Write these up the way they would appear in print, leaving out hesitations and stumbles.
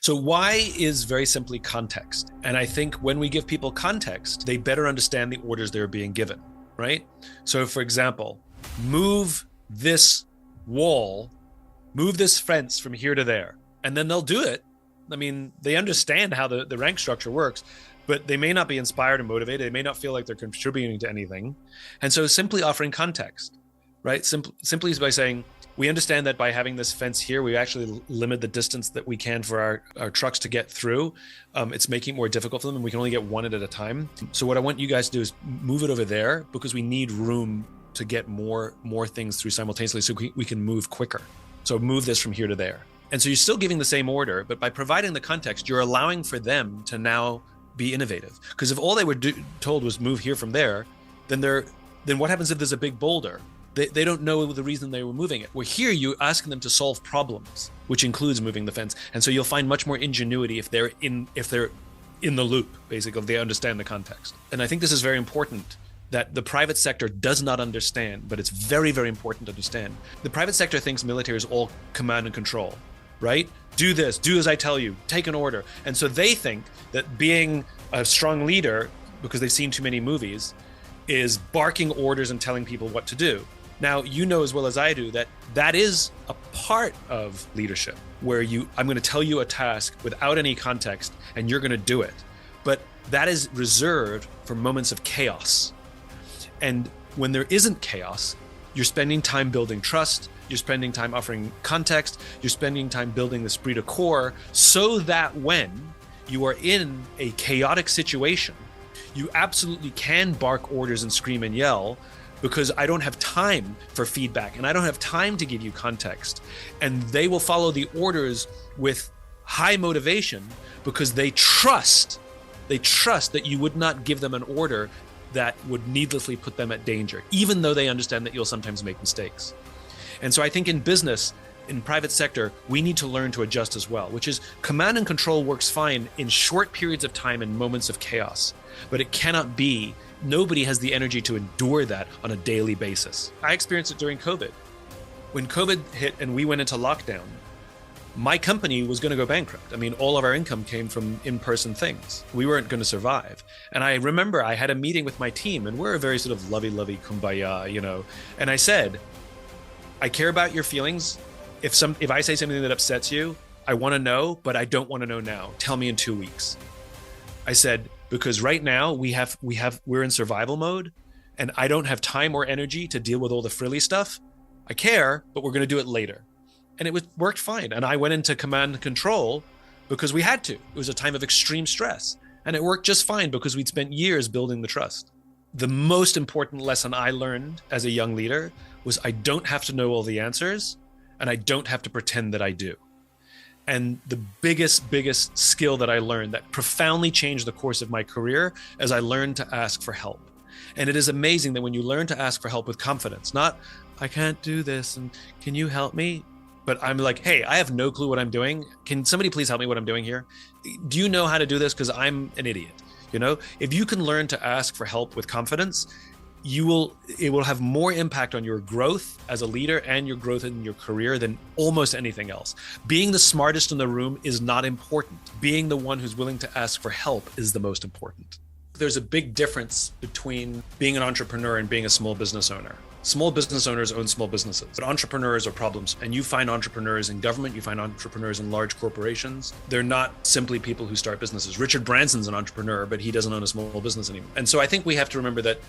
So why is very simply context. And I think when we give people context, they better understand the orders they're being given, right? So for example, move this wall, move this fence from here to there, and then they'll do it. I mean, they understand how the rank structure works, but they may not be inspired and motivated. They may not feel like they're contributing to anything. And so simply offering context, right? Simply by saying, we understand that by having this fence here, we actually limit the distance that we can for our trucks to get through. It's making it more difficult for them, and we can only get one at a time. So what I want you guys to do is move it over there, because we need room to get more things through simultaneously, so we can move quicker. So move this from here to there. And so you're still giving the same order, but by providing the context, you're allowing for them to now be innovative. Because if all they were told was move here from there, then what happens if there's a big boulder? They don't know the reason they were moving it. Well, here you're asking them to solve problems, which includes moving the fence. And so you'll find much more ingenuity if they're in the loop, basically, if they understand the context. And I think this is very important, that the private sector does not understand, but it's very, very important to understand. The private sector thinks military is all command and control, right? Do this, do as I tell you, take an order. And so they think that being a strong leader, because they've seen too many movies, is barking orders and telling people what to do. Now, you know as well as I do that is a part of leadership, where I'm going to tell you a task without any context, and you're going to do it. But that is reserved for moments of chaos. And when there isn't chaos, you're spending time building trust, you're spending time offering context, you're spending time building the esprit de corps, so that when you are in a chaotic situation, you absolutely can bark orders and scream and yell, because I don't have time for feedback and I don't have time to give you context. And they will follow the orders with high motivation, because they trust that you would not give them an order that would needlessly put them at danger, even though they understand that you'll sometimes make mistakes. And so I think in business, in private sector, we need to learn to adjust as well, which is command and control works fine in short periods of time and moments of chaos, but it cannot be. Nobody has the energy to endure that on a daily basis. I experienced it during COVID. When COVID hit and we went into lockdown, my company was going to go bankrupt. I mean, all of our income came from in-person things. We weren't going to survive. And I remember I had a meeting with my team, and we're a very sort of lovey-lovey kumbaya, and I said, I care about your feelings. If I say something that upsets you, I want to know, but I don't want to know now. Tell me in 2 weeks. I said, because right now we're in survival mode, and I don't have time or energy to deal with all the frilly stuff. I care, but we're going to do it later. And it worked fine. And I went into command and control because we had to. It was a time of extreme stress, and it worked just fine because we'd spent years building the trust. The most important lesson I learned as a young leader was I don't have to know all the answers, and I don't have to pretend that I do. And the biggest skill that I learned that profoundly changed the course of my career is I learned to ask for help. And it is amazing that when you learn to ask for help with confidence, not, I can't do this, and can you help me? But I'm like, hey, I have no clue what I'm doing. Can somebody please help me what I'm doing here? Do you know how to do this? Because I'm an idiot. If you can learn to ask for help with confidence, it will have more impact on your growth as a leader and your growth in your career than almost anything else. Being the smartest in the room is not important. Being the one who's willing to ask for help is the most important. There's a big difference between being an entrepreneur and being a small business owner. Small business owners own small businesses, but entrepreneurs are problems. And you find entrepreneurs in government, you find entrepreneurs in large corporations. They're not simply people who start businesses. Richard Branson's an entrepreneur, but he doesn't own a small business anymore. And so I think we have to remember that,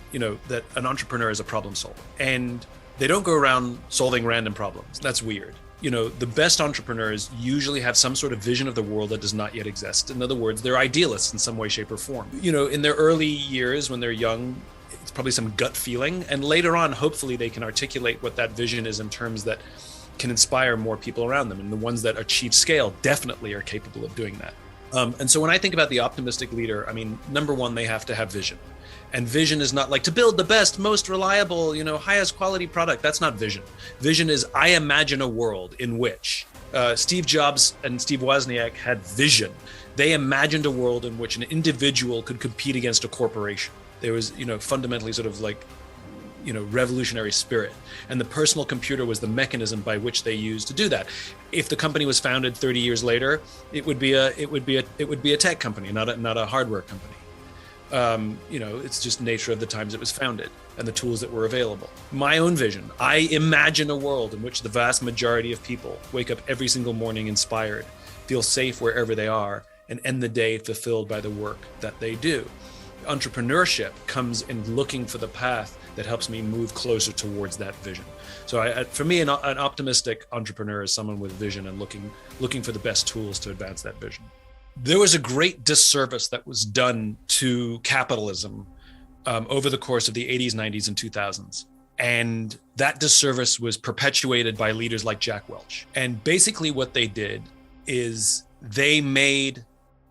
that an entrepreneur is a problem solver. And they don't go around solving random problems. That's weird. The best entrepreneurs usually have some sort of vision of the world that does not yet exist. In other words, they're idealists in some way, shape, or form. In their early years when they're young, it's probably some gut feeling. And later on, hopefully they can articulate what that vision is in terms that can inspire more people around them. And the ones that achieve scale definitely are capable of doing that. And so when I think about the optimistic leader, number one, they have to have vision. And vision is not like to build the best, most reliable, highest quality product. That's not vision. Vision is I imagine a world in which Steve Jobs and Steve Wozniak had vision. They imagined a world in which an individual could compete against a corporation. There was, fundamentally sort of like, revolutionary spirit. And the personal computer was the mechanism by which they used to do that. If the company was founded 30 years later, it would be a tech company, not a hardware company. It's just nature of the times it was founded and the tools that were available. My own vision, I imagine a world in which the vast majority of people wake up every single morning inspired, feel safe wherever they are, and end the day fulfilled by the work that they do. Entrepreneurship comes in looking for the path that helps me move closer towards that vision. So for me, an optimistic entrepreneur is someone with vision and looking for the best tools to advance that vision. There was a great disservice that was done to capitalism over the course of the 80s, 90s, and 2000s. And that disservice was perpetuated by leaders like Jack Welch. And basically what they did is they made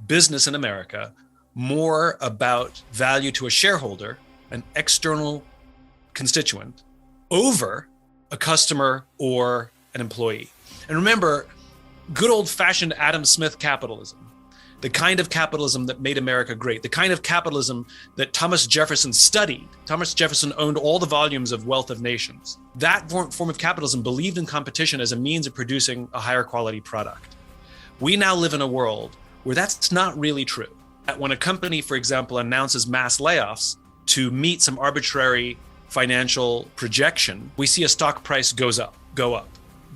business in America more about value to a shareholder, an external constituent, over a customer or an employee. And remember, good old-fashioned Adam Smith capitalism, the kind of capitalism that made America great, the kind of capitalism that Thomas Jefferson studied. Thomas Jefferson owned all the volumes of Wealth of Nations. That form of capitalism believed in competition as a means of producing a higher quality product. We now live in a world where that's not really true. When a company, for example, announces mass layoffs to meet some arbitrary financial projection, we see a stock price go up.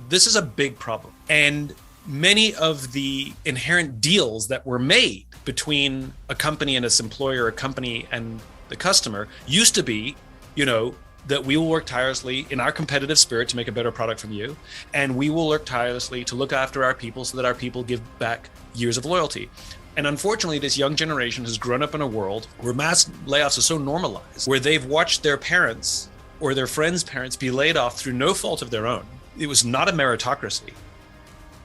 This is a big problem. And many of the inherent deals that were made between a company and its employer, a company and the customer, used to be, that we will work tirelessly in our competitive spirit to make a better product from you, and we will work tirelessly to look after our people so that our people give back years of loyalty. And unfortunately, this young generation has grown up in a world where mass layoffs are so normalized, where they've watched their parents or their friends' parents be laid off through no fault of their own. It was not a meritocracy.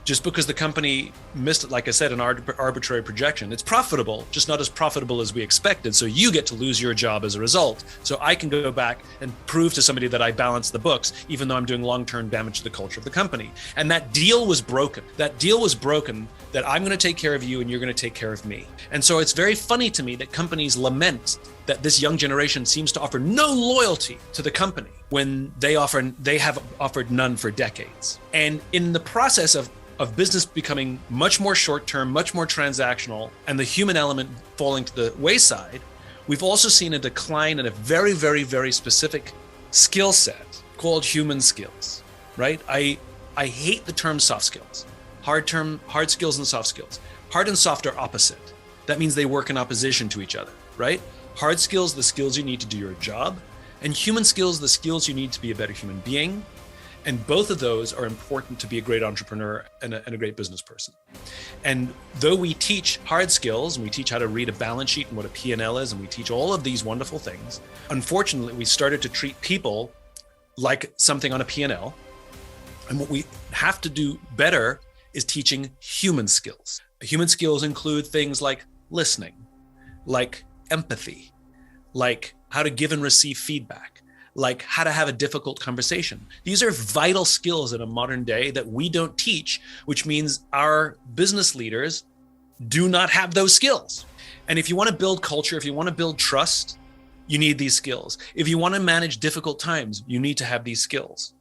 Just because the company missed, like I said, an arbitrary projection. It's profitable, just not as profitable as we expected. So you get to lose your job as a result. So I can go back and prove to somebody that I balanced the books, even though I'm doing long-term damage to the culture of the company. And that deal was broken. That deal was broken, that I'm going to take care of you and you're going to take care of me. And so it's very funny to me that companies lament that this young generation seems to offer no loyalty to the company when they have offered none for decades. And in the process of business becoming much more short-term, much more transactional, and the human element falling to the wayside, we've also seen a decline in a very, very, very specific skill set called human skills, right? I hate the term soft skills. Hard skills and soft skills. Hard and soft are opposite. That means they work in opposition to each other, right? Hard skills, the skills you need to do your job, and human skills, the skills you need to be a better human being. And both of those are important to be a great entrepreneur and a great business person. And though we teach hard skills, and we teach how to read a balance sheet and what a P&L is, and we teach all of these wonderful things, unfortunately, we started to treat people like something on a P&L. And what we have to do better is teaching human skills. Human skills include things like listening, like empathy, like how to give and receive feedback, like how to have a difficult conversation. These are vital skills in a modern day that we don't teach, which means our business leaders do not have those skills. And if you want to build culture, if you want to build trust, you need these skills. If you want to manage difficult times, you need to have these skills.